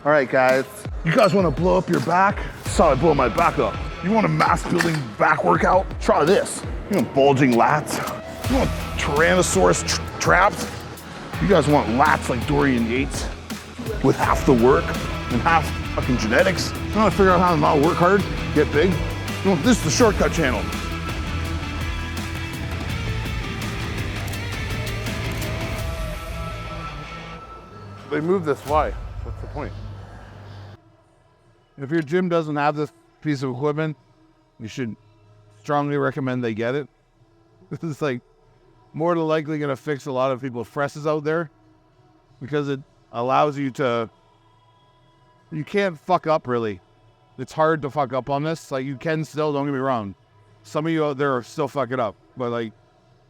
All right, guys. You guys want to blow up your back? That's how I blow my back up. You want a mass building back workout? Try this. You want bulging lats? You want Tyrannosaurus traps? You guys want lats like Dorian Yates with half the work and half fucking genetics? You want to figure out how to not work hard, get big? You want, this is the shortcut channel. They move this, why? What's the point? If your gym doesn't have this piece of equipment, you should strongly recommend they get it. This is like more than likely gonna fix a lot of people's presses out there because it allows you to, you can't fuck up really. It's hard to fuck up on this. Like you can still, don't get me wrong. Some of you out there are still fucking up, but like,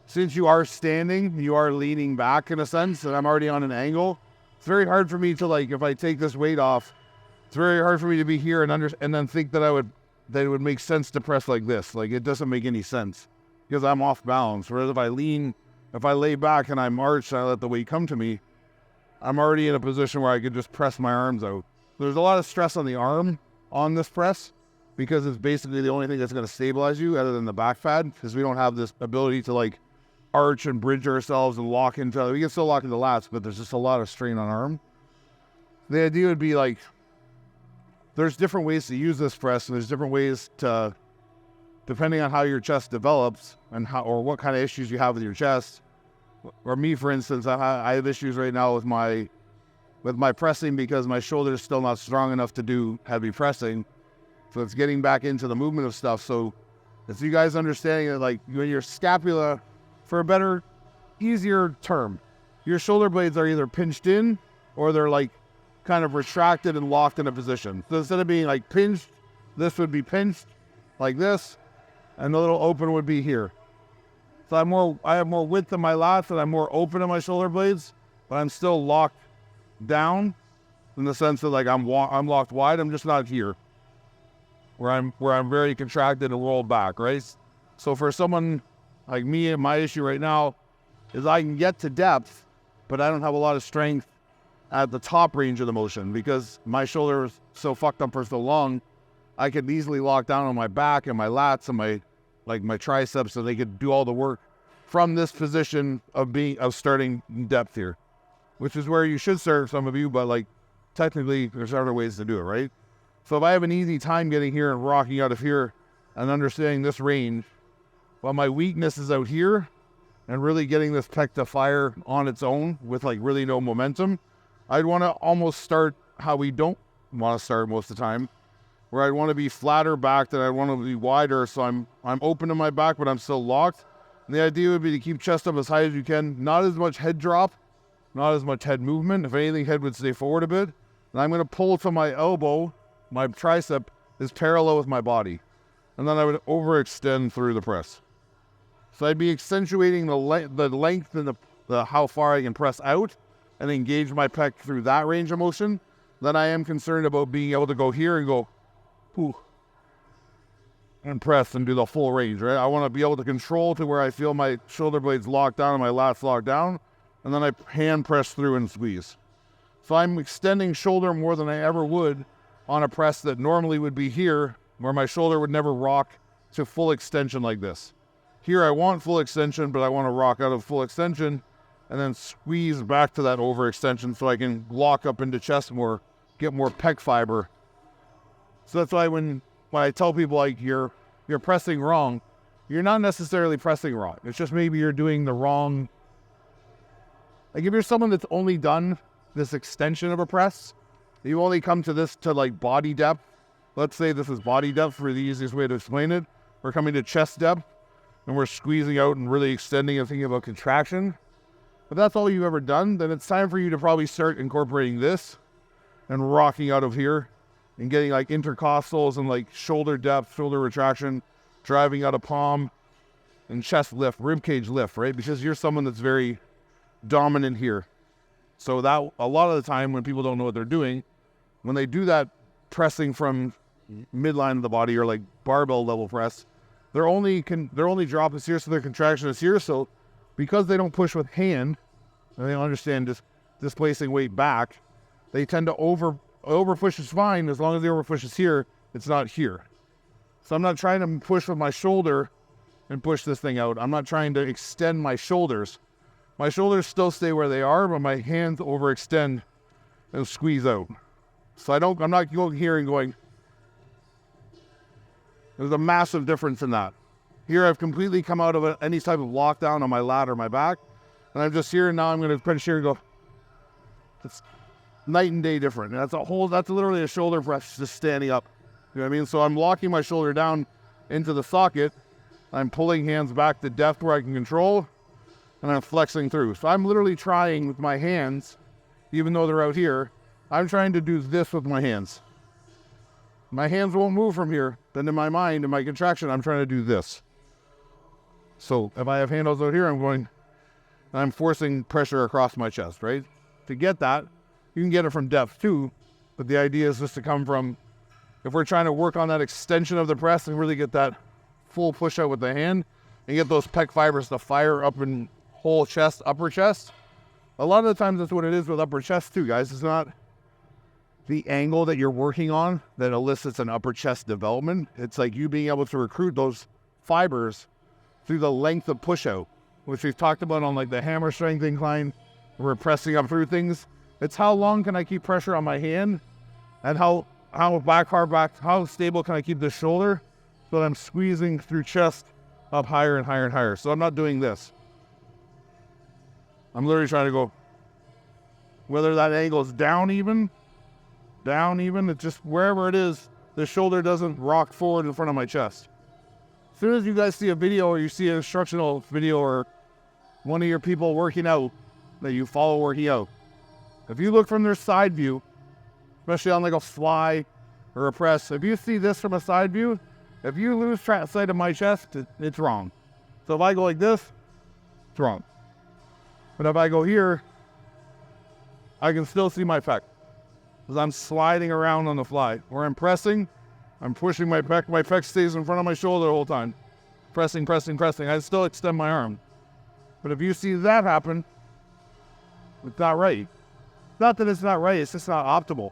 since you are standing, you are leaning back in a sense, and I'm already on an angle. It's very hard for me to like, if I take this weight off, it's very hard for me to be here and then think that it would make sense to press like this. Like it doesn't make any sense because I'm off balance. Whereas if I lay back and I'm arched and I let the weight come to me, I'm already in a position where I could just press my arms out. There's a lot of stress on the arm on this press because it's basically the only thing that's going to stabilize you other than the back pad, because we don't have this ability to like arch and bridge ourselves and lock into, we can still lock into lats, but there's just a lot of strain on arm. The idea would be like, there's different ways to use this press, and there's different ways to, depending on how your chest develops and how, or what kind of issues you have with your chest. Or me, for instance, I have issues right now with my pressing because my shoulder is still not strong enough to do heavy pressing. So it's getting back into the movement of stuff. So it's you guys understanding that like when your scapula, for a better, easier term, your shoulder blades are either pinched in or they're like kind of retracted and locked in a position. So instead of being like pinched, this would be pinched like this, and the little open would be here. So I have more width in my lats and I'm more open in my shoulder blades, but I'm still locked down in the sense that like I'm locked wide. I'm just not here where I'm very contracted and rolled back, right? So for someone like me, and my issue right now is I can get to depth, but I don't have a lot of strength at the top range of the motion because my shoulder is so fucked up for so long. I could easily lock down on my back and my lats and my triceps, so they could do all the work from this position of starting depth here, which is where you should start, some of you, but like technically there's other ways to do it, right? So if I have an easy time getting here and rocking out of here and understanding this range, while my weakness is out here and really getting this pec to fire on its own with like really no momentum, I'd want to almost start how we don't want to start most of the time, where I'd want to be flatter back, that I want to be wider, so I'm open to my back, but I'm still locked. And the idea would be to keep chest up as high as you can, not as much head drop, not as much head movement. If anything, head would stay forward a bit. And I'm going to pull to my elbow, my tricep is parallel with my body. And then I would overextend through the press. So I'd be accentuating the length and the how far I can press out and engage my pec through that range of motion. Then I am concerned about being able to go here and go, ooh, and press and do the full range, right? I want to be able to control to where I feel my shoulder blades locked down and my lats locked down, and then I hand press through and squeeze. So I'm extending shoulder more than I ever would on a press that normally would be here, where my shoulder would never rock to full extension like this. Here I want full extension, but I want to rock out of full extension and then squeeze back to that overextension so I can lock up into chest more, get more pec fiber. So that's why when I tell people like you're pressing wrong, you're not necessarily pressing wrong. It's just maybe you're doing the wrong. Like if you're someone that's only done this extension of a press, you only come to this to like body depth. Let's say this is body depth for the easiest way to explain it. We're coming to chest depth and we're squeezing out and really extending and thinking about contraction. If that's all you've ever done, then it's time for you to probably start incorporating this and rocking out of here and getting like intercostals and like shoulder depth, shoulder retraction, driving out of palm and chest lift, rib cage lift, right? Because you're someone that's very dominant here. So that a lot of the time when people don't know what they're doing, when they do that pressing from midline of the body or like barbell level press, their only drop is here, so their contraction is here. So because they don't push with hand and they don't understand just displacing weight back, they tend to overpush is fine as long as the overpush is here, it's not here. So I'm not trying to push with my shoulder and push this thing out. I'm not trying to extend my shoulders. My shoulders still stay where they are, but my hands overextend and squeeze out. So I'm not going here and going. There's a massive difference in that. Here I've completely come out of any type of lockdown on my lat or my back. And I'm just here, and now I'm going to pinch here and go. It's night and day different. And that's literally a shoulder press just standing up. You know what I mean? So I'm locking my shoulder down into the socket. I'm pulling hands back to depth where I can control, and I'm flexing through. So I'm literally trying with my hands, even though they're out here, I'm trying to do this with my hands. My hands won't move from here. Then in my mind, in my contraction, I'm trying to do this. So if I have handles out here, I'm forcing pressure across my chest, right? To get that, you can get it from depth too, but the idea is just to come from, if we're trying to work on that extension of the press and really get that full push out with the hand and get those pec fibers to fire up in whole chest, upper chest. A lot of the times that's what it is with upper chest too, guys. It's not the angle that you're working on that elicits an upper chest development. It's like you being able to recruit those fibers through the length of push out, which we've talked about on like the hammer strength incline. We're pressing up through things. It's how long can I keep pressure on my hand, and how stable can I keep the shoulder so that I'm squeezing through chest up higher and higher and higher. So I'm not doing this. I'm literally trying to go, whether that angle is down even, it's just wherever it is, the shoulder doesn't rock forward in front of my chest. As soon as you guys see a video or you see an instructional video or one of your people working out that you follow working out, if you look from their side view, especially on like a fly or a press, if you see this from a side view, if you lose sight of my chest, it's wrong. So if I go like this, it's wrong. But if I go here, I can still see my pec, because I'm sliding around on the fly. Where I'm pressing, I'm pushing my pec. My pec stays in front of my shoulder the whole time. Pressing. I still extend my arm. But if you see that happen, it's not right. Not that it's not right, it's just not optimal.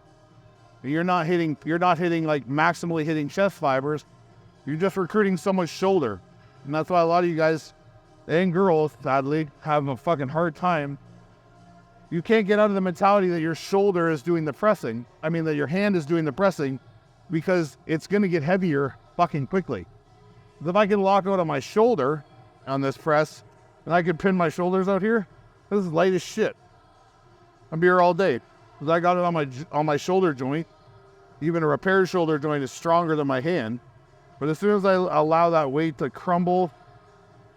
You're not hitting like maximally hitting chest fibers. You're just recruiting so much shoulder. And that's why a lot of you guys and girls, sadly, have a fucking hard time. You can't get out of the mentality that your shoulder is doing the pressing. That your hand is doing the pressing, because it's going to get heavier fucking quickly. If I can lock out on my shoulder on this press, and I can pin my shoulders out here, this is light as shit. I'll be here all day. Because I got it on my shoulder joint. Even a repaired shoulder joint is stronger than my hand. But as soon as I allow that weight to crumble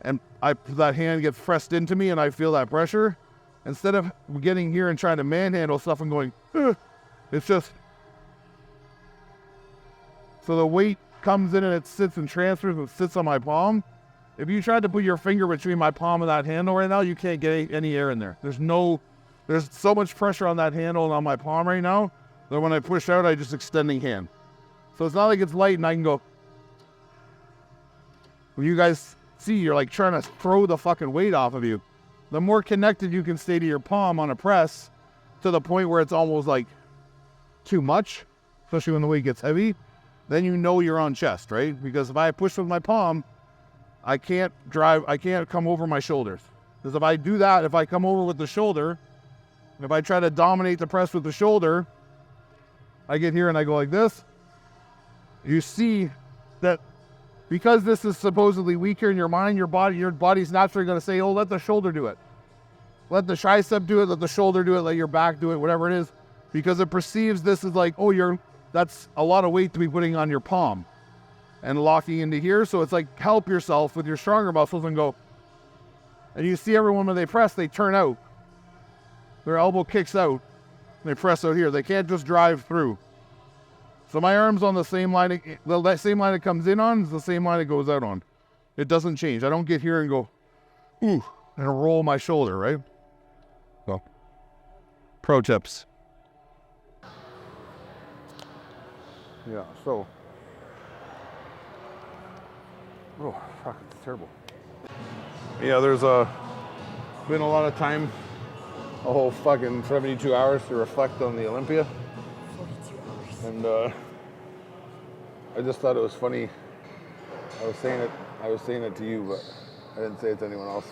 and that hand gets pressed into me and I feel that pressure, instead of getting here and trying to manhandle stuff and going, it's just, so the weight comes in and it sits and transfers and sits on my palm. If you tried to put your finger between my palm and that handle right now, you can't get any air in there. There's so much pressure on that handle and on my palm right now that when I push out, I just extending hand. So it's not like it's light and I can go. When you guys see, you're like trying to throw the fucking weight off of you. The more connected you can stay to your palm on a press, to the point where it's almost like too much, especially when the weight gets heavy, then you know you're on chest, right? Because if I push with my palm, I can't come over my shoulders. Because if I do that, if I come over with the shoulder, if I try to dominate the press with the shoulder, I get here and I go like this. You see that because this is supposedly weaker in your mind, your body's naturally going to say, oh, let the shoulder do it. Let the tricep do it, let the shoulder do it, let your back do it, whatever it is. Because it perceives this as like, oh, that's a lot of weight to be putting on your palm and locking into here. So it's like, help yourself with your stronger muscles and go. And you see everyone when they press, they turn out. Their elbow kicks out. They press out here. They can't just drive through. So my arm's on the same line. That same line it comes in on is the same line it goes out on. It doesn't change. I don't get here and go, ooh, and roll my shoulder, right? So, pro tips. Yeah, so. Oh, fuck, it's terrible. Yeah, there's been a lot of time, a whole fucking 72 hours to reflect on the Olympia. 42 And I just thought it was funny. I was saying it to you, but I didn't say it to anyone else.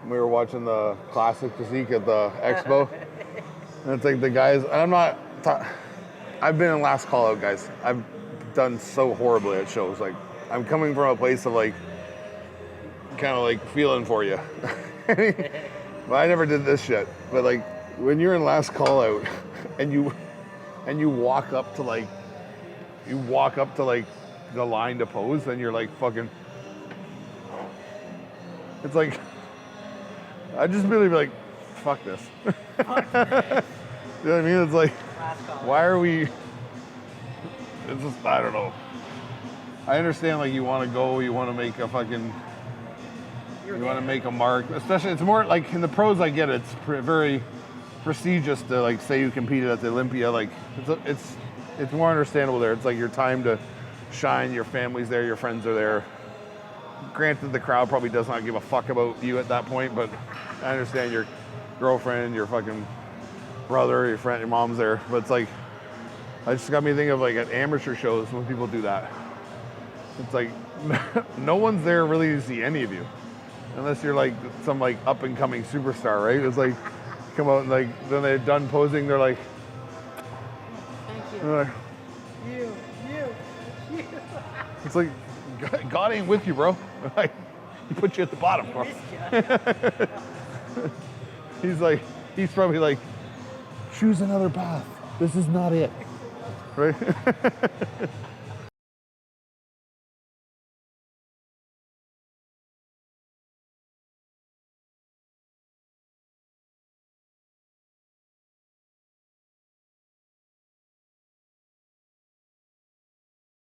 We were watching the classic physique at the expo, and it's like the guys. I've been in last call out, guys. I've done so horribly at shows. Like, I'm coming from a place of like, kind of like feeling for you. But I never did this shit. But like, when you're in last call out, and you walk up to like the line to pose, and you're like fucking. It's like, I just really be like, fuck this. You know what I mean? It's like, why are we? It's just, I don't know. I understand, like, you want to go, you want to make a fucking, you want to make a mark. Especially, it's more like in the pros. I get it. It's very prestigious to like say you competed at the Olympia. Like, it's more understandable there. It's like your time to shine. Your family's there. Your friends are there. Granted, the crowd probably does not give a fuck about you at that point, but I understand your girlfriend, your fucking brother, your friend, your mom's there. But it's like, I just got me thinking of like at amateur shows when people do that. It's like, no one's there really to see any of you. Unless you're like some like up and coming superstar, right? It's like, come out and like, then they're done posing, they're like, thank you. They're like, You. It's like, God ain't with you, bro. Like, he put you at the bottom, bro. He's probably like, choose another path. This is not it. Right?